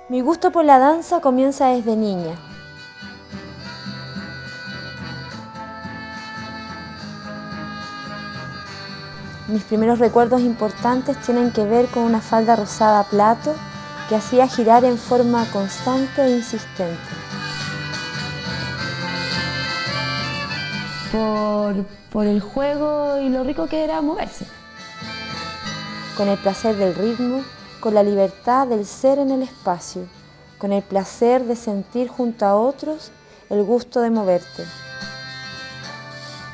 Mi gusto por la danza comienza desde niña. Mis primeros recuerdos importantes tienen que ver con una falda rosada a plato que hacía girar en forma constante e insistente. Por el juego y lo rico que era moverse. Con el placer del ritmo, con la libertad del ser en el espacio, con el placer de sentir junto a otros el gusto de moverte.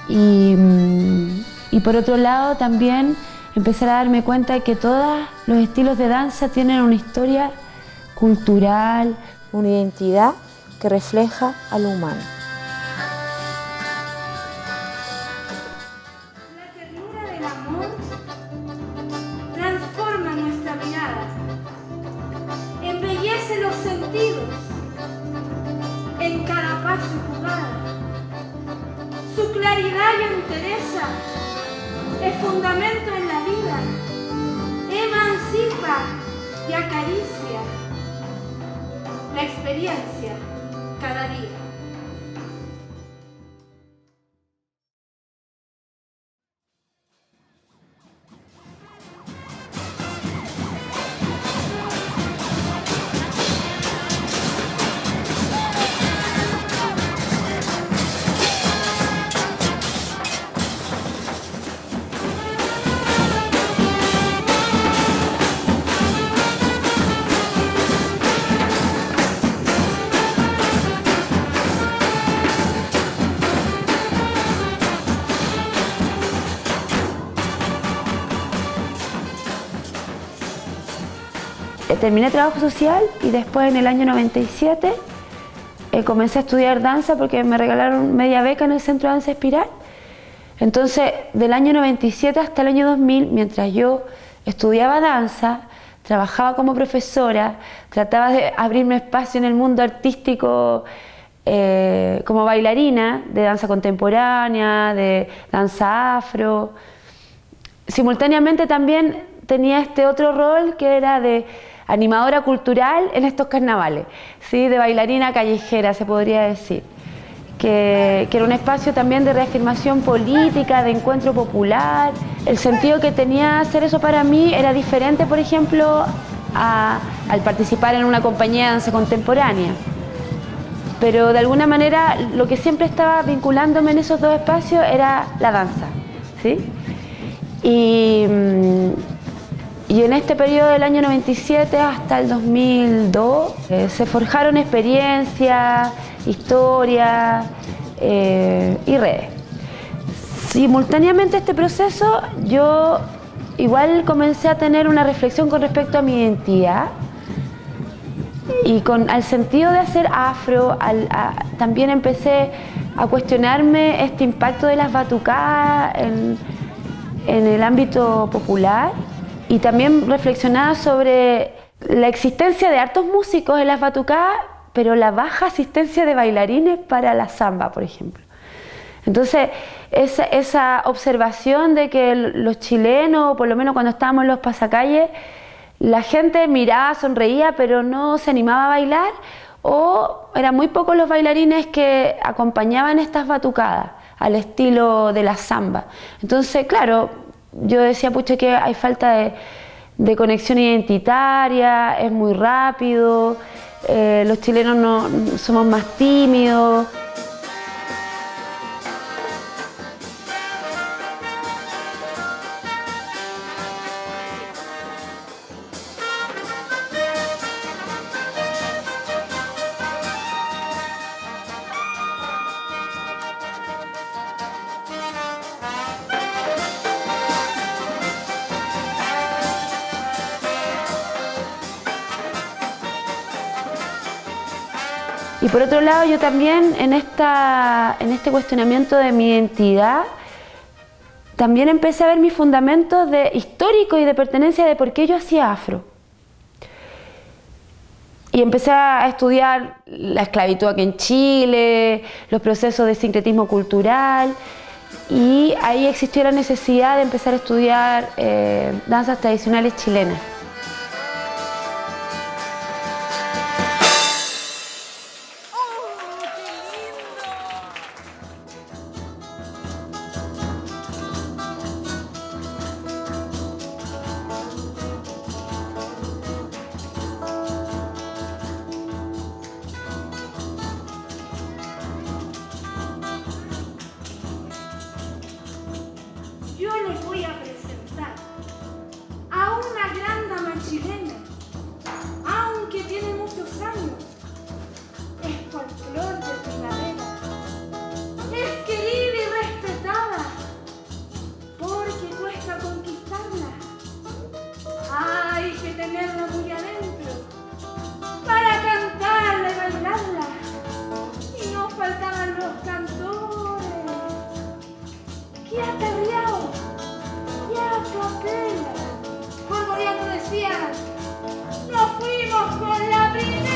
Y por otro lado también empezar a darme cuenta de que todos los estilos de danza tienen una historia cultural, una identidad que refleja a lo humano. La ternura del amor transforma nuestra mirada, embellece los sentidos en cada paso y jugada. Su claridad y entereza es fundamento en la vida, emancipa y acaricia la experiencia cada día. Terminé trabajo social y después en el año 97 comencé a estudiar danza porque me regalaron media beca en el Centro de Danza Espiral. Entonces, del año 97 hasta el año 2000, mientras yo estudiaba danza, trabajaba como profesora, trataba de abrirme espacio en el mundo artístico como bailarina de danza contemporánea, de danza afro. Simultáneamente también tenía este otro rol que era de animadora cultural en estos carnavales, ¿sí? De bailarina callejera, se podría decir, que era un espacio también de reafirmación política, de encuentro popular. El sentido que tenía hacer eso para mí era diferente, por ejemplo, al participar en una compañía de danza contemporánea. Pero de alguna manera lo que siempre estaba vinculándome en esos dos espacios era la danza, ¿sí? Y en este periodo del año 97 hasta el 2002 se forjaron experiencias, historias y redes. Simultáneamente a este proceso yo igual comencé a tener una reflexión con respecto a mi identidad y al sentido de hacer afro. También empecé a cuestionarme este impacto de las batucadas en el ámbito popular. Y también reflexionaba sobre la existencia de hartos músicos en las batucadas, pero la baja asistencia de bailarines para la samba, por ejemplo. Entonces, esa observación de que los chilenos, por lo menos cuando estábamos en los pasacalles, la gente miraba, sonreía, pero no se animaba a bailar, o eran muy pocos los bailarines que acompañaban estas batucadas al estilo de la samba. Entonces, claro, yo decía, pucha, que hay falta de conexión identitaria, es muy rápido, los chilenos no somos más tímidos. Y por otro lado, yo también en este cuestionamiento de mi identidad, también empecé a ver mis fundamentos históricos y de pertenencia de por qué yo hacía afro. Y empecé a estudiar la esclavitud aquí en Chile, los procesos de sincretismo cultural, y ahí existió la necesidad de empezar a estudiar danzas tradicionales chilenas. y aperreado, y a capela, cuando decía, nos fuimos con la primera.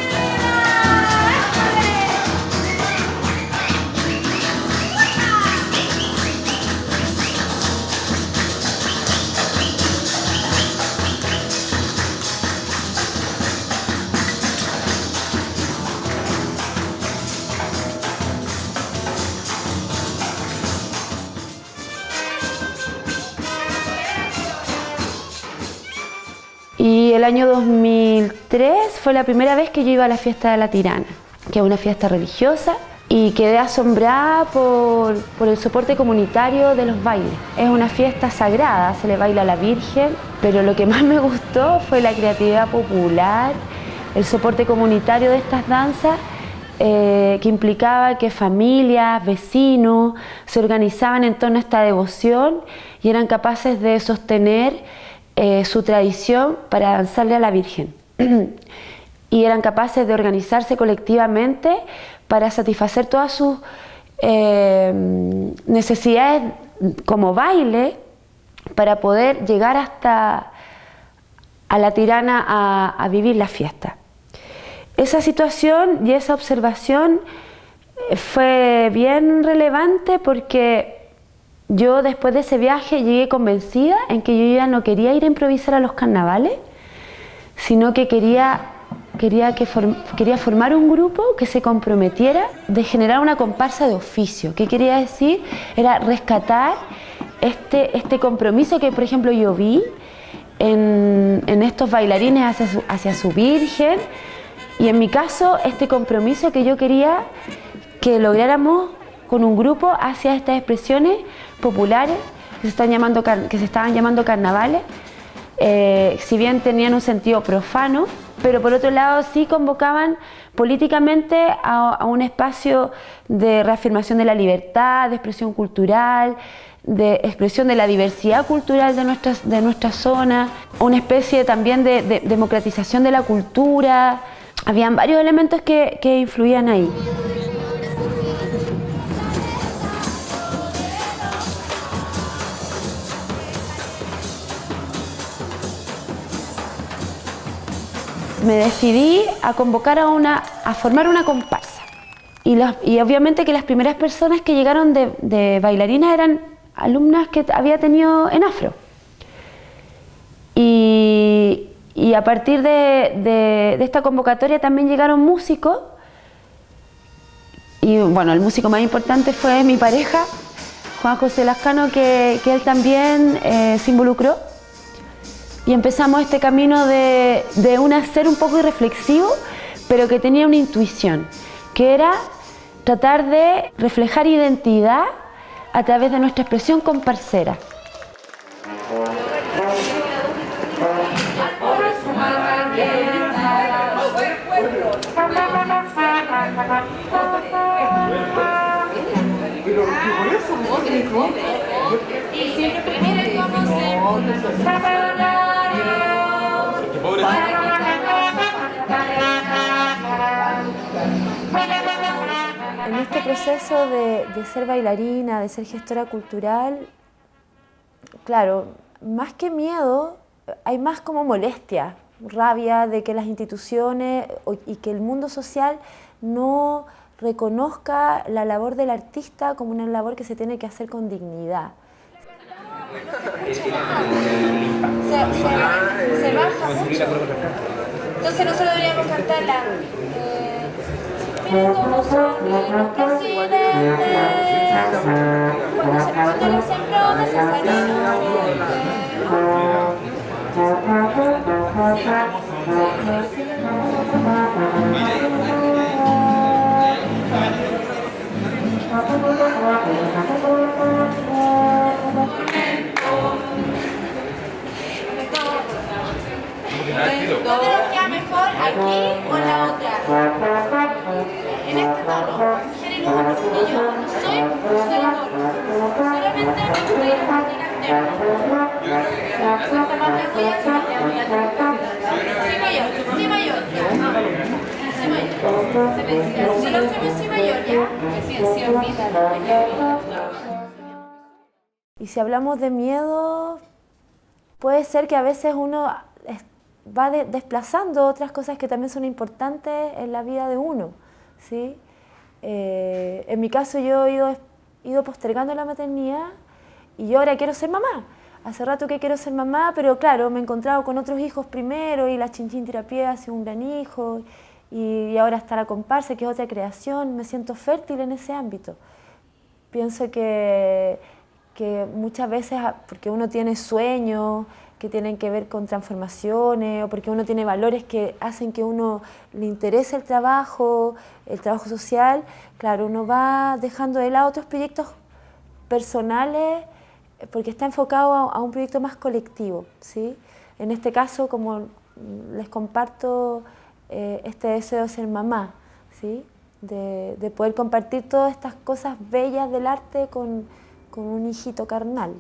Y el año 2003 fue la primera vez que yo iba a la fiesta de la Tirana, que es una fiesta religiosa, y quedé asombrada por el soporte comunitario de los bailes. Es una fiesta sagrada, se le baila a la Virgen, pero lo que más me gustó fue la creatividad popular, el soporte comunitario de estas danzas, que implicaba que familias, vecinos se organizaban en torno a esta devoción y eran capaces de sostener su tradición para danzarle a la Virgen. Y eran capaces de organizarse colectivamente para satisfacer todas sus necesidades como baile, para poder llegar hasta a la Tirana a vivir la fiesta. Esa situación y esa observación fue bien relevante porque yo después de ese viaje llegué convencida en que yo ya no quería ir a improvisar a los carnavales, sino que quería formar un grupo que se comprometiera de generar una comparsa de oficio. ¿Qué quería decir? Era rescatar este compromiso que, por ejemplo, yo vi en estos bailarines hacia su Virgen, y en mi caso este compromiso que yo quería que lográramos con un grupo hacia estas expresiones populares que se estaban llamando carnavales, si bien tenían un sentido profano, pero por otro lado sí convocaban políticamente a un espacio de reafirmación de la libertad, de expresión cultural, de expresión de la diversidad cultural de nuestra zona, una especie también de democratización de la cultura. Habían varios elementos que influían ahí. Me decidí a convocar a formar una comparsa. Y obviamente que las primeras personas que llegaron de bailarinas eran alumnas que había tenido en Afro. Y a partir de esta convocatoria también llegaron músicos. Y bueno, el músico más importante fue mi pareja, Juan José Lascano, que él también se involucró. Y empezamos este camino de un hacer un poco irreflexivo, pero que tenía una intuición, que era tratar de reflejar identidad a través de nuestra expresión comparsera. En este proceso de ser bailarina, de ser gestora cultural, claro, más que miedo, hay más como molestia, rabia de que las instituciones y que el mundo social no reconozca la labor del artista como una labor que se tiene que hacer con dignidad. Se baja mucho. Entonces nosotros deberíamos cantarla. Como sonido presidente, cuando los empromesas ¿dónde nos queda mejor? ¿Aquí o en la otra? En este tono, porque yo no soy tono, solamente me estoy Si mayor, si lo hacemos si mayor, ya. Si olvida. Y si hablamos de miedo, puede ser que a veces uno va desplazando otras cosas que también son importantes en la vida de uno, ¿sí? En mi caso yo he ido postergando la maternidad y yo ahora quiero ser mamá. Hace rato que quiero ser mamá, pero claro, me he encontrado con otros hijos primero y la Chinchín Tirapié ha sido un gran hijo y ahora está la comparsa, que es otra creación. Me siento fértil en ese ámbito. Pienso que muchas veces, porque uno tiene sueños que tienen que ver con transformaciones o porque uno tiene valores que hacen que uno le interese el trabajo social, claro, uno va dejando de lado otros proyectos personales porque está enfocado a un proyecto más colectivo, ¿sí? En este caso, como les comparto este deseo de ser mamá, ¿sí? De poder compartir todas estas cosas bellas del arte con un hijito carnal.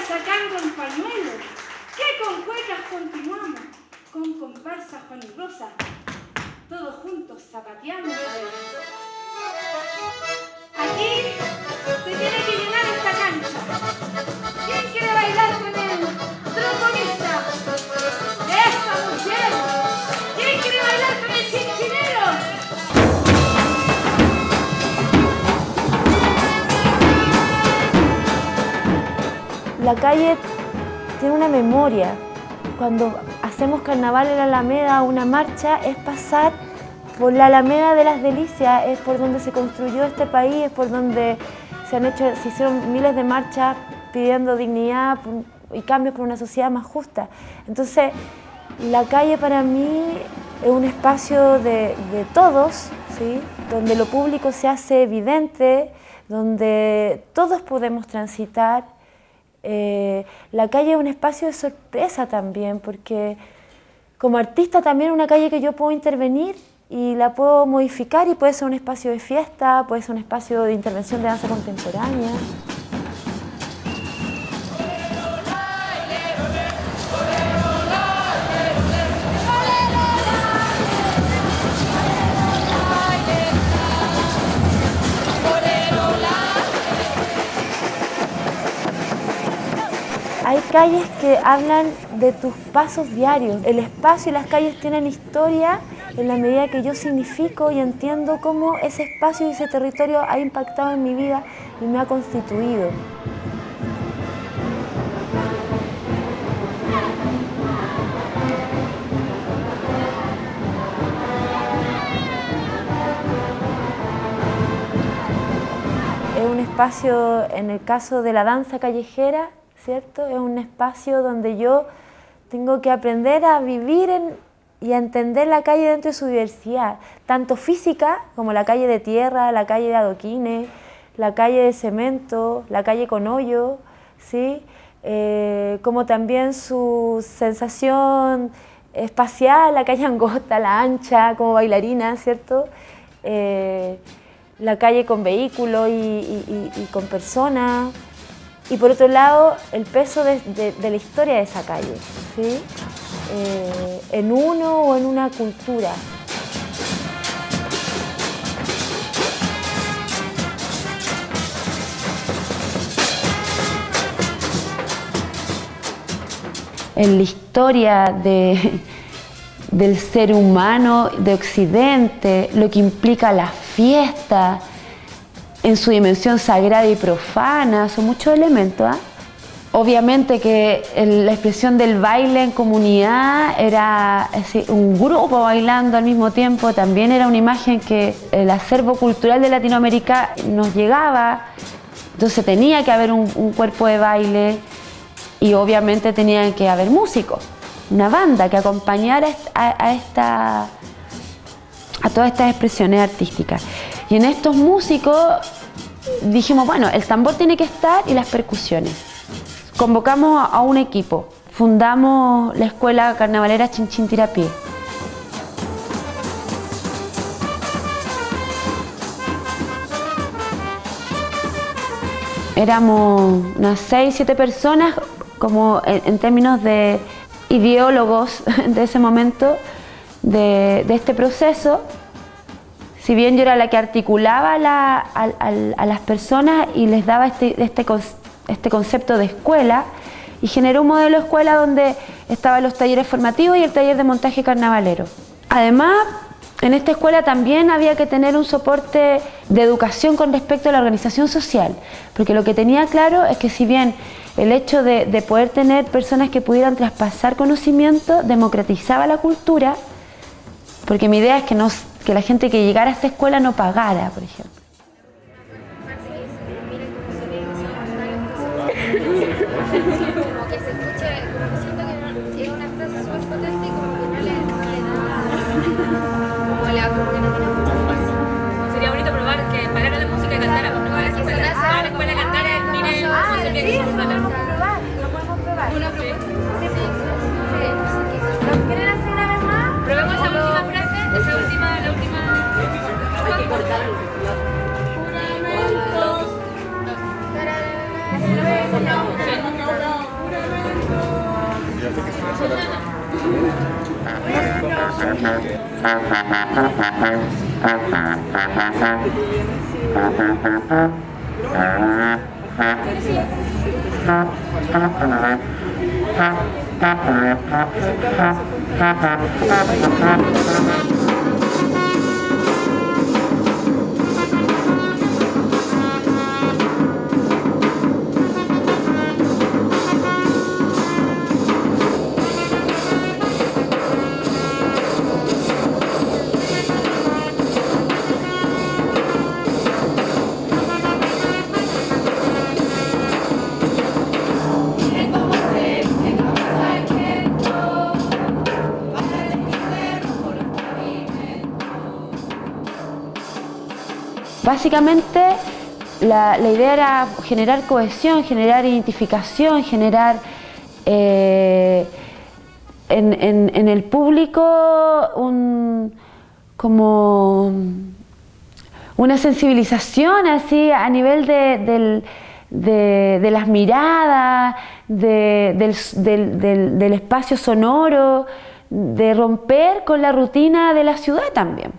Sacando el pañuelo, que con cuecas continuamos, con comparsa Juan y Rosa, todos juntos zapateando. Aquí se tiene que llenar esta cancha. ¿Quién quiere bailar con el trombonista? ¡Esta mujer! ¿Quién quiere bailar con el chinchinero? La calle tiene una memoria. Cuando hacemos carnaval en la Alameda, una marcha, es pasar por la Alameda de las Delicias, es por donde se construyó este país, es por donde se hicieron miles de marchas pidiendo dignidad y cambios por una sociedad más justa. Entonces, la calle para mí es un espacio de todos, ¿sí? Donde lo público se hace evidente, donde todos podemos transitar. La calle es un espacio de sorpresa también, porque como artista también es una calle que yo puedo intervenir y la puedo modificar y puede ser un espacio de fiesta, puede ser un espacio de intervención de danza contemporánea. Hay calles que hablan de tus pasos diarios. El espacio y las calles tienen historia en la medida que yo significo y entiendo cómo ese espacio y ese territorio ha impactado en mi vida y me ha constituido. Es un espacio, en el caso de la danza callejera, ¿cierto? Es un espacio donde yo tengo que aprender a vivir y a entender la calle dentro de su diversidad, tanto física como la calle de tierra, la calle de adoquines, la calle de cemento, la calle con hoyo, ¿sí? Como también su sensación espacial, la calle angosta, la ancha, como bailarina, ¿cierto? La calle con vehículos y con personas. Y por otro lado, el peso de la historia de esa calle, ¿sí? En uno o en una cultura. En la historia del ser humano de Occidente, lo que implica la fiesta, en su dimensión sagrada y profana, son muchos elementos, ¿eh? Obviamente que la expresión del baile en comunidad era un grupo bailando al mismo tiempo, también era una imagen que el acervo cultural de Latinoamérica nos llegaba, entonces tenía que haber un cuerpo de baile y obviamente tenía que haber músicos, una banda que acompañara a todas estas expresiones artísticas. Y en estos músicos dijimos, bueno, el tambor tiene que estar y las percusiones. Convocamos a un equipo, fundamos la escuela carnavalera Chinchín Tirapié. Éramos unas 6, 7 personas, como en términos de ideólogos de ese momento, de este proceso. Si bien yo era la que articulaba a las personas y les daba este concepto de escuela, y generó un modelo de escuela donde estaban los talleres formativos y el taller de montaje carnavalero. Además, en esta escuela también había que tener un soporte de educación con respecto a la organización social, porque lo que tenía claro es que si bien el hecho de poder tener personas que pudieran traspasar conocimiento democratizaba la cultura, porque mi idea es que la gente que llegara a esta escuela no pagara, por ejemplo. Como que se escuche, como que siento que es una frase súper potente y como que no le da, como que no tiene mucha fuerza. Sería bonito probar que pagara la música y cantara, ¿no? A la escuela cantar el mire, Sí, lo podemos probar. Una propuesta. ¿Los quieren hacer una vez más? Probemos esa última frase, la última. Hay que cortarlo. Básicamente la idea era generar cohesión, generar identificación, generar en el público como una sensibilización así a nivel de las miradas, del espacio sonoro, de romper con la rutina de la ciudad también.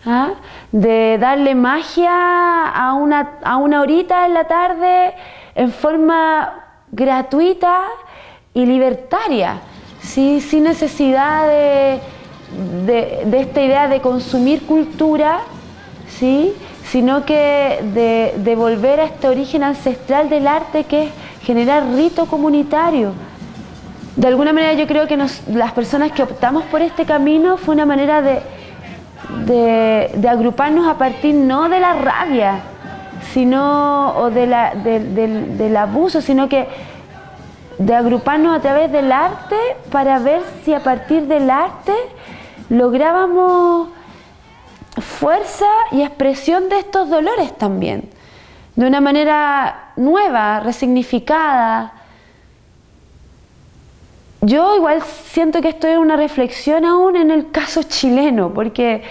¿Ah? De darle magia a una horita en la tarde en forma gratuita y libertaria, ¿sí? Sin necesidad de esta idea de consumir cultura, ¿sí? Sino que de volver a este origen ancestral del arte, que es generar rito comunitario. De alguna manera yo creo que las personas que optamos por este camino fue una manera de agruparnos a partir no de la rabia, sino, o del abuso, sino que de agruparnos a través del arte para ver si a partir del arte lográbamos fuerza y expresión de estos dolores también, de una manera nueva, resignificada. Yo igual siento que estoy en una reflexión aún en el caso chileno, porque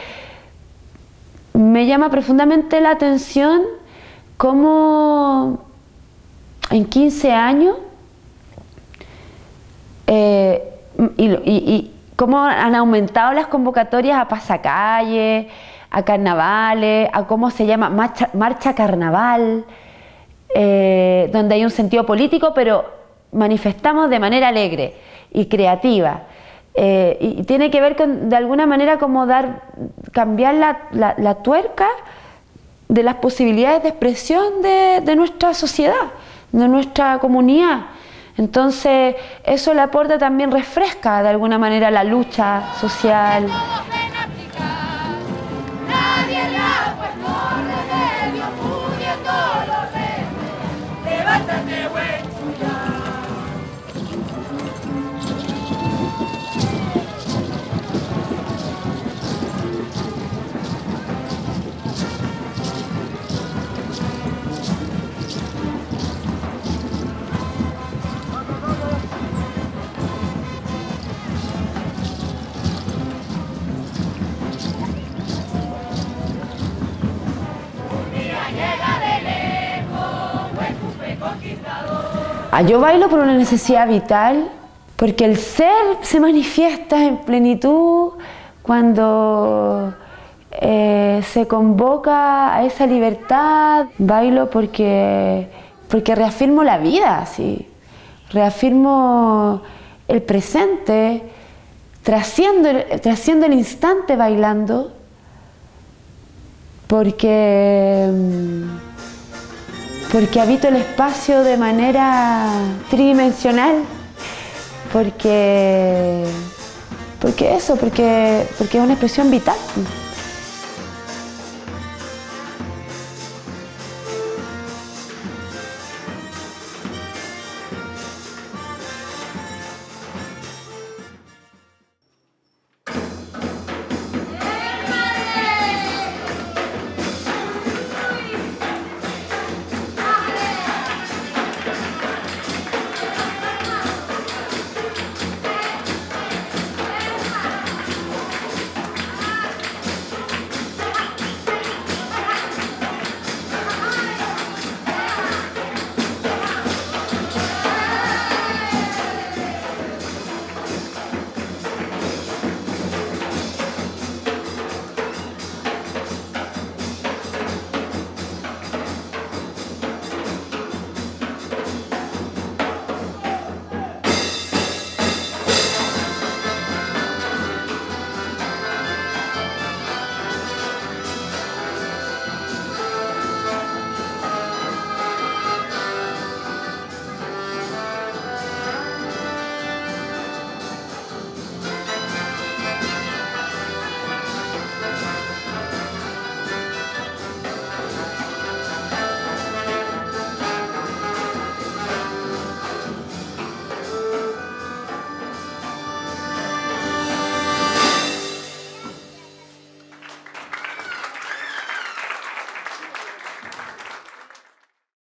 me llama profundamente la atención cómo en 15 años y cómo han aumentado las convocatorias a pasacalles, a carnavales, a cómo se llama, marcha carnaval, donde hay un sentido político, pero manifestamos de manera alegre y creativa. Y tiene que ver con, de alguna manera, como cambiar la tuerca de las posibilidades de expresión de nuestra sociedad, de nuestra comunidad. Entonces, eso le aporta también, refresca de alguna manera la lucha social. Yo bailo por una necesidad vital, porque el ser se manifiesta en plenitud cuando se convoca a esa libertad. Bailo porque reafirmo la vida, ¿sí? Reafirmo el presente, trasciendo el instante bailando, porque habito el espacio de manera tridimensional, porque es una expresión vital.